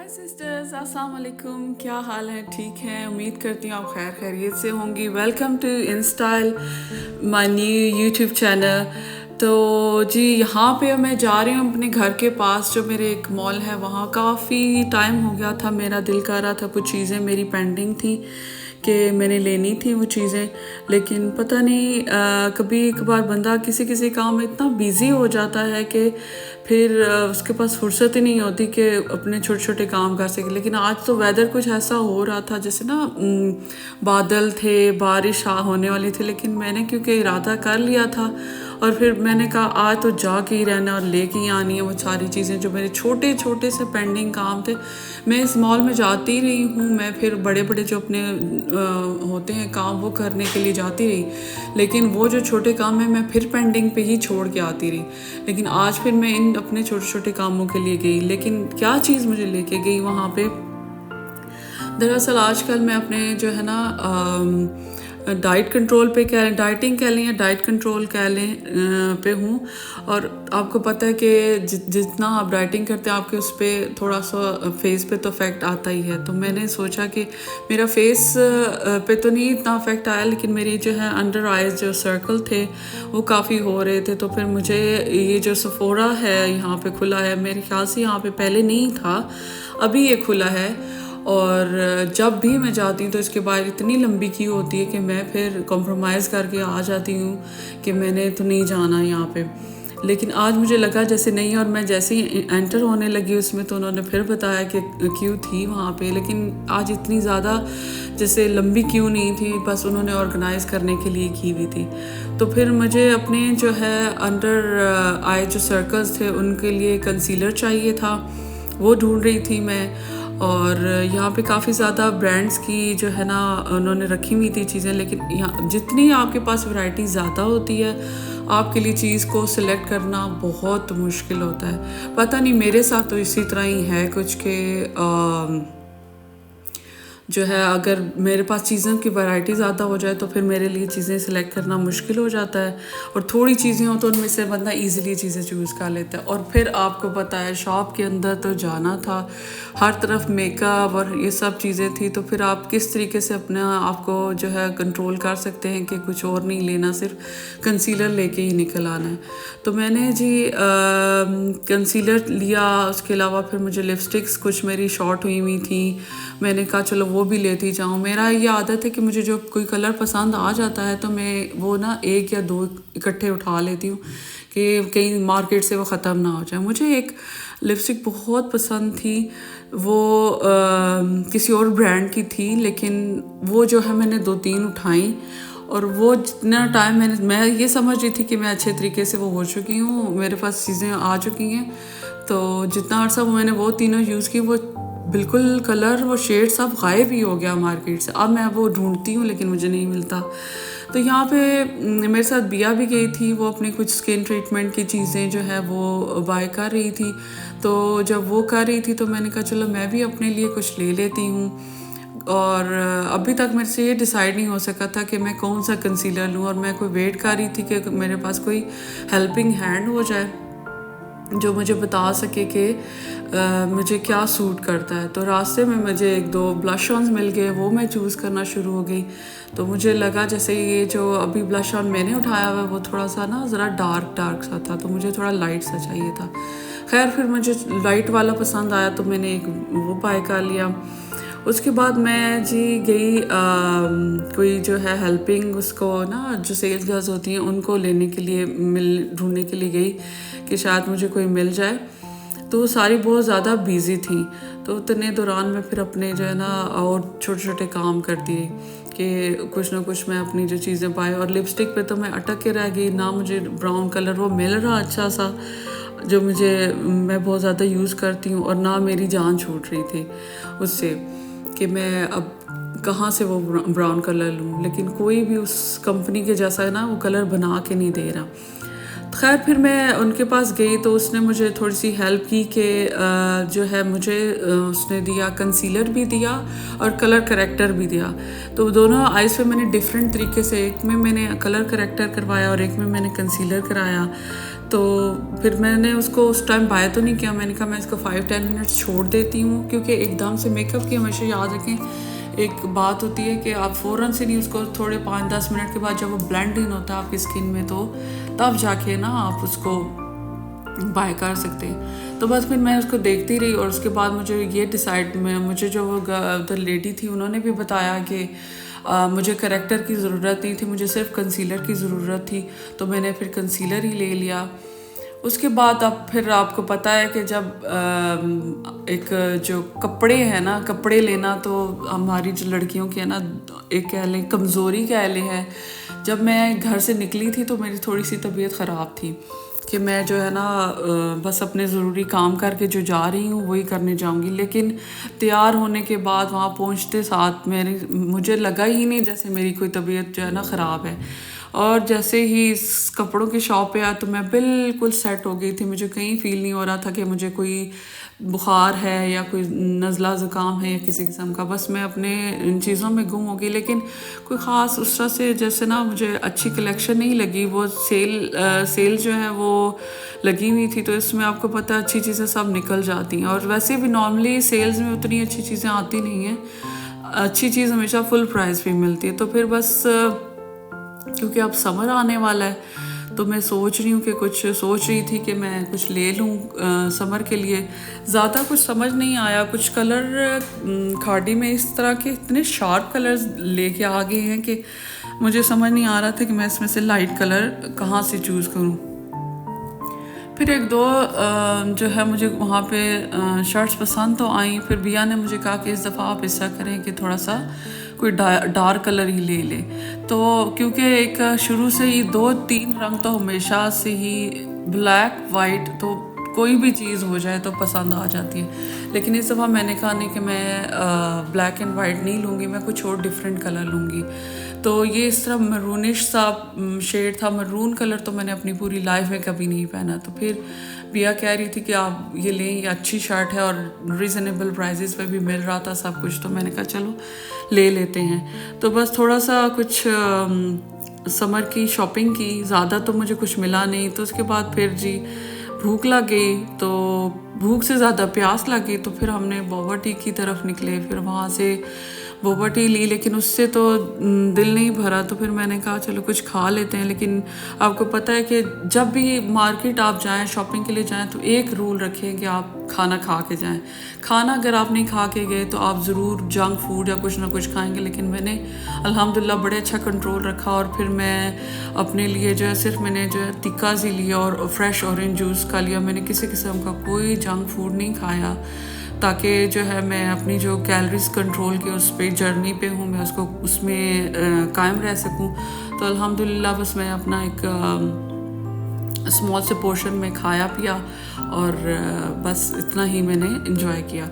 हाय sisters, अस्सलाम वालेकुम। क्या हाल है? ठीक है, उम्मीद करती हूँ आप खैर खैरियत से होंगी। Welcome to InStyle, my new YouTube channel. तो जी यहाँ पे मैं जा रही हूँ अपने घर के पास, जो मेरे एक मॉल है वहाँ। काफ़ी टाइम हो गया था, मेरा दिल कर रहा था, कुछ चीज़ें मेरी पेंडिंग थी कि मैंने लेनी थी वो चीज़ें, लेकिन पता नहीं कभी एक बार बंदा किसी किसी काम में इतना बिज़ी हो जाता है कि फिर उसके पास फुर्सत ही नहीं होती कि अपने छोटे छोटे काम कर सके। लेकिन आज तो वेदर कुछ ऐसा हो रहा था जैसे ना बादल थे, बारिश होने वाली थी, लेकिन मैंने क्योंकि इरादा कर लिया था और फिर मैंने कहा आज तो जा के ही रहना और लेके ही आनी है वो सारी चीज़ें जो मेरे छोटे छोटे से पेंडिंग काम थे। मैं इस मॉल में जाती रही हूँ, मैं फिर बड़े बड़े जो अपने होते हैं काम वो करने के लिए जाती रही, लेकिन वो जो छोटे काम है मैं फिर पेंडिंग पे ही छोड़ के आती रही। लेकिन आज फिर मैं इन अपने छोटे छोटे कामों के लिए गई, लेकिन क्या चीज़ मुझे लेके गई वहाँ पे, दरअसल आजकल मैं अपने जो है ना डाइट कंट्रोल पे डाइटिंग कह लें या डाइट कंट्रोल कह लें पे हूँ। और आपको पता है कि जितना आप डाइटिंग करते हैं आपके उस पर थोड़ा सा फेस पे तो इफेक्ट आता ही है। तो मैंने सोचा कि मेरा फेस पे तो नहीं इतना इफेक्ट आया, लेकिन मेरी जो है अंडर आइज जो सर्कल थे वो काफ़ी हो रहे थे। तो फिर मुझे ये जो सफोरा है यहाँ पे खुला है, मेरे ख्याल से यहाँ पे पहले नहीं था, अभी ये खुला है। और जब भी मैं जाती हूँ तो इसके बाहर इतनी लंबी क्यू होती है कि मैं फिर कॉम्प्रोमाइज़ करके आ जाती हूँ कि मैंने तो नहीं जाना यहाँ पे। लेकिन आज मुझे लगा जैसे नहीं, और मैं जैसे ही एंटर होने लगी उसमें तो उन्होंने फिर बताया कि क्यू थी वहाँ पे, लेकिन आज इतनी ज़्यादा जैसे लंबी क्यू नहीं थी, बस उन्होंने ऑर्गेनाइज़ करने के लिए की हुई थी। तो फिर मुझे अपने जो है अंडर आई जो सर्कल्स थे उनके लिए कंसीलर चाहिए था, वो ढूंढ रही थी मैं। और यहाँ पे काफ़ी ज़्यादा ब्रांड्स की जो है ना उन्होंने रखी हुई थी चीज़ें, लेकिन यहाँ जितनी आपके पास वैरायटी ज़्यादा होती है आपके लिए चीज़ को सिलेक्ट करना बहुत मुश्किल होता है। पता नहीं मेरे साथ तो इसी तरह ही है कुछ के जो है अगर मेरे पास चीज़ों की वैरायटी ज़्यादा हो जाए तो फिर मेरे लिए चीज़ें सिलेक्ट करना मुश्किल हो जाता है, और थोड़ी चीज़ें हो तो उनमें से बंदा इजीली चीज़ें चूज़ कर लेता है। और फिर आपको पता है शॉप के अंदर तो जाना था, हर तरफ मेकअप और ये सब चीज़ें थी, तो फिर आप किस तरीके से अपने आप को जो है कंट्रोल कर सकते हैं कि कुछ और नहीं लेना, सिर्फ कंसीलर लेके ही निकल आना है। तो मैंने जी कंसीलर लिया, उसके अलावा फिर मुझे लिपस्टिक्स कुछ मेरी शॉर्ट हुई थी, मैंने कहा चलो वो भी लेती जाऊँ। मेरा ये आदत है कि मुझे जो कोई कलर पसंद आ जाता है तो मैं वो ना एक या दो इकट्ठे उठा लेती हूँ कि कहीं मार्केट से वो ख़त्म ना हो जाए। मुझे एक लिपस्टिक बहुत पसंद थी, वो किसी और ब्रांड की थी, लेकिन वो जो है मैंने 2-3 उठाई, और वो जितना टाइम मैं ये समझ रही थी कि मैं अच्छे तरीके से वो हो चुकी हूँ, मेरे पास चीज़ें आ चुकी हैं। तो जितना अर्सा मैंने वो तीनों यूज़ की, वो बिल्कुल कलर वो शेड सब गायब ही हो गया मार्केट से। अब मैं वो ढूंढती हूँ लेकिन मुझे नहीं मिलता। तो यहाँ पे मेरे साथ बिया भी गई थी, वो अपनी कुछ स्किन ट्रीटमेंट की चीज़ें जो है वो बाय कर रही थी। तो जब वो कर रही थी तो मैंने कहा चलो मैं भी अपने लिए कुछ ले लेती हूँ। और अभी तक मेरे से ये डिसाइड नहीं हो सका था कि मैं कौन सा कंसीलर लूँ, और मैं कोई वेट कर रही थी कि मेरे पास कोई हेल्पिंग हैंड हो जाए जो मुझे बता सके कि मुझे क्या सूट करता है। तो रास्ते में मुझे 1-2 ब्लश ऑन्स मिल गए, वो मैं चूज़ करना शुरू हो गई। तो मुझे लगा जैसे ये जो अभी ब्लश ऑन मैंने उठाया हुआ है वो थोड़ा सा ना ज़रा डार्क सा था, तो मुझे थोड़ा लाइट सा चाहिए था। खैर फिर मुझे लाइट वाला पसंद आया तो मैंने एक वो बाय कर लिया। उसके बाद मैं जी गई कोई जो है हेल्पिंग उसको ना जो सेल्स गर्ल्स होती हैं उनको लेने के लिए ढूंढने के लिए गई कि शायद मुझे कोई मिल जाए। तो सारी बहुत ज़्यादा बिज़ी थी, तो उतने दौरान मैं फिर अपने जो है ना और छोटे छोटे काम करती रही कि कुछ ना कुछ मैं अपनी जो चीज़ें पाई। और लिपस्टिक पे तो मैं अटक के रह गई, ना मुझे ब्राउन कलर वो मिल रहा अच्छा सा जो मैं बहुत ज़्यादा यूज़ करती हूँ, और ना मेरी जान छूट रही थी उससे कि मैं अब कहाँ से वो ब्राउन कलर लूँ, लेकिन कोई भी उस कंपनी के जैसा है ना वो कलर बना के नहीं दे रहा। खैर फिर मैं उनके पास गई तो उसने मुझे थोड़ी सी हेल्प की कि जो है मुझे उसने दिया कंसीलर भी दिया और कलर करेक्टर भी दिया। तो दोनों आइज़ पे मैंने डिफरेंट तरीके से, एक में मैंने कलर करेक्टर करवाया और एक में मैंने कंसीलर कराया। تو پھر میں نے اس کو اس ٹائم بائے تو نہیں کیا، میں نے کہا میں اس کو 5-10 منٹس چھوڑ دیتی ہوں، کیونکہ ایک دم سے میک اپ کی ہمیشہ یاد رکھیں ایک بات ہوتی ہے کہ آپ فوراً سے نہیں اس کو، تھوڑے 5-10 منٹ کے بعد جب وہ بلینڈ ان ہوتا ہے آپ کی اسکن میں تو تب جا کے نا آپ اس کو بائی کر سکتے ہیں۔ تو بس پھر میں اس کو دیکھتی رہی، اور اس کے بعد مجھے یہ ڈیسائیڈ مجھے جو وہ ادھر لیڈی تھی انہوں نے بھی بتایا کہ مجھے کریکٹر کی ضرورت نہیں تھی، مجھے صرف کنسیلر کی ضرورت تھی، تو میں نے پھر کنسیلر ہی لے لیا۔ اس کے بعد اب پھر آپ کو پتہ ہے کہ جب ایک جو کپڑے ہیں نا، کپڑے لینا تو ہماری جو لڑکیوں کی ہے نا ایک کہہ لیں کمزوری کہہ لیں ہے۔ جب میں گھر سے نکلی تھی تو میری تھوڑی سی طبیعت خراب تھی کہ میں جو ہے نا بس اپنے ضروری کام کر کے جو جا رہی ہوں وہی کرنے جاؤں گی، لیکن تیار ہونے کے بعد وہاں پہنچتے ساتھ مجھے لگا ہی نہیں جیسے میری کوئی طبیعت جو ہے نا خراب ہے، اور جیسے ہی اس کپڑوں کی شاپ پہ آیا تو میں بالکل سیٹ ہو گئی تھی، مجھے کہیں فیل نہیں ہو رہا تھا کہ مجھے کوئی بخار ہے یا کوئی نزلہ زکام ہے یا کسی قسم کا، بس میں اپنے ان چیزوں میں گم ہو گئی۔ لیکن کوئی خاص اس طرح سے جیسے نا مجھے اچھی کلیکشن نہیں لگی، وہ سیل جو ہے وہ لگی ہوئی تھی، تو اس میں آپ کو پتہ ہے اچھی چیزیں سب نکل جاتی ہیں، اور ویسے بھی نارملی سیلز میں اتنی اچھی چیزیں آتی نہیں ہیں، اچھی چیز ہمیشہ فل پرائز پہ ملتی ہے۔ تو پھر بس کیونکہ اب سمر آنے والا ہے تو میں سوچ رہی تھی کہ میں کچھ لے لوں سمر کے لیے۔ زیادہ کچھ سمجھ نہیں آیا، کچھ کلر کھاڑی میں اس طرح کے اتنے شارپ کلرز لے کے آ گئے ہیں کہ مجھے سمجھ نہیں آ رہا تھا کہ میں اس میں سے لائٹ کلر کہاں سے چوز کروں۔ پھر ایک دو جو ہے مجھے وہاں پہ شرٹس پسند تو آئیں، پھر بیا نے مجھے کہا کہ اس دفعہ آپ ایسا کریں کہ تھوڑا سا کوئی ڈارک کلر ہی لے لے، تو کیونکہ ایک شروع سے ہی 2-3 رنگ تو ہمیشہ سے ہی بلیک وائٹ تو کوئی بھی چیز ہو جائے تو پسند آ جاتی ہے، لیکن اس دفعہ میں نے کہا نہیں کہ میں بلیک اینڈ وائٹ نہیں لوں گی، میں کچھ اور ڈفرینٹ کلر لوں گی۔ تو یہ اس طرح مرونش سا شیڈ تھا، مرون کلر تو میں نے اپنی پوری لائف میں کبھی نہیں پہنا، تو پھر بیا کہہ رہی تھی کہ آپ یہ لیں، یہ اچھی شرٹ ہے اور ریزنیبل پرائزز پہ بھی مل رہا تھا سب کچھ، تو میں نے کہا چلو لے لیتے ہیں۔ تو بس تھوڑا سا کچھ سمر کی شاپنگ کی، زیادہ تو مجھے کچھ ملا نہیں، تو اس کے بعد پھر بھوک لگ گئی، تو بھوک سے زیادہ پیاس لگ گئی، تو پھر ہم نے بوبا ٹی کی طرف نکلے، پھر وہاں سے بوبا ٹی لی، لیکن اس سے تو دل نہیں بھرا، تو پھر میں نے کہا چلو کچھ کھا لیتے ہیں۔ لیکن آپ کو پتہ ہے کہ جب بھی مارکیٹ آپ جائیں شاپنگ کے لیے جائیں تو ایک رول رکھیں کہ آپ کھانا کھا کے جائیں، کھانا اگر آپ نہیں کھا کے گئے تو آپ ضرور جنک فوڈ یا کچھ نہ کچھ کھائیں گے، لیکن میں نے الحمدللہ بڑے اچھا کنٹرول رکھا، اور پھر میں اپنے لیے جو ہے صرف میں نے جو ہے تکاز ہی لیا اور فریش اورنج جوس کا لیا، میں نے کسی قسم کا کوئی جنک فوڈ نہیں کھایا، تاکہ جو ہے میں اپنی جو کیلریز کنٹرول کے اس پہ جرنی پہ ہوں، میں اس میں قائم رہ سکوں۔ تو الحمدللہ بس میں اپنا ایک اسمال سے پورشن میں کھایا پیا، اور بس اتنا ہی میں نے انجوائے کیا۔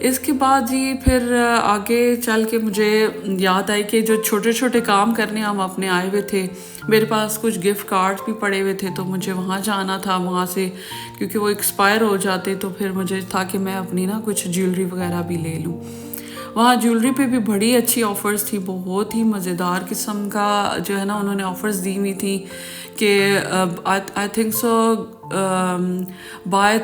اس کے بعد پھر آگے چل کے مجھے یاد آئی کہ جو چھوٹے چھوٹے کام کرنے ہم اپنے آئے ہوئے تھے، میرے پاس کچھ گفٹ کارڈ بھی پڑے ہوئے تھے، تو مجھے وہاں جانا تھا، وہاں سے کیونکہ وہ ایکسپائر ہو جاتے، تو پھر مجھے تھا کہ میں اپنی نا کچھ جیولری وغیرہ بھی لے لوں۔ وہاں جیولری پہ بھی بڑی اچھی آفرز تھی، بہت ہی مزیدار قسم کا جو ہے نا انہوں نے آفرز دی ہوئی تھی کہ آئی تھنک سو بائی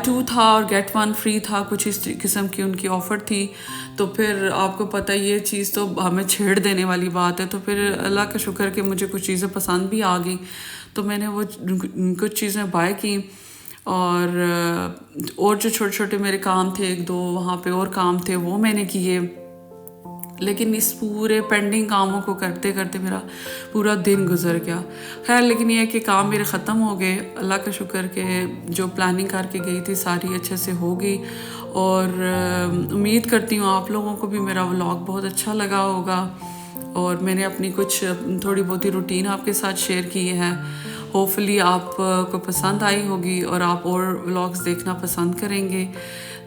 2 تھا اور گیٹ 1 فری تھا، کچھ اس قسم کی ان کی آفر تھی۔ تو پھر آپ کو پتہ یہ چیز تو ہمیں چھیڑ دینے والی بات ہے، تو پھر اللہ کا شکر کہ مجھے کچھ چیزیں پسند بھی آ گئیں، تو میں نے وہ کچھ چیزیں بائی کی، اور جو چھوٹے چھوٹے میرے کام تھے، 1-2 وہاں پہ اور کام تھے وہ میں نے کیے، لیکن اس پورے پینڈنگ کاموں کو کرتے کرتے میرا پورا دن گزر گیا۔ خیر لیکن یہ ہے کہ کام میرے ختم ہو گئے، اللہ کا شکر کہ جو پلاننگ کر کے گئی تھی ساری اچھے سے ہو گئی، اور امید کرتی ہوں آپ لوگوں کو بھی میرا ولاگ بہت اچھا لگا ہوگا، اور میں نے اپنی کچھ تھوڑی بہت روٹین آپ کے ساتھ شیئر کی ہے، ہوپفلی آپ کو پسند آئی ہوگی اور آپ اور ولاگز دیکھنا پسند کریں گے۔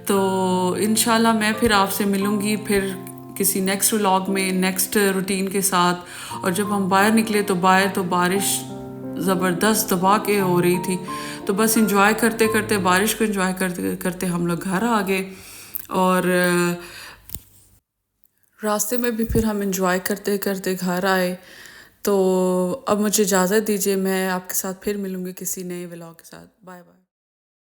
تو انشاءاللہ میں پھر آپ سے ملوں گی پھر کسی نیکسٹ ولاگ میں نیکسٹ روٹین کے ساتھ، اور جب ہم باہر نکلے تو باہر تو بارش زبردست دبا کے ہو رہی تھی، تو بس انجوائے کرتے کرتے بارش کو انجوائے کرتے کرتے ہم لوگ گھر آ گئے، اور راستے میں بھی پھر ہم انجوائے کرتے کرتے گھر آئے۔ تو اب مجھے اجازت دیجیے، میں آپ کے ساتھ پھر ملوں گی کسی نئے ولاگ کے ساتھ. Bye bye.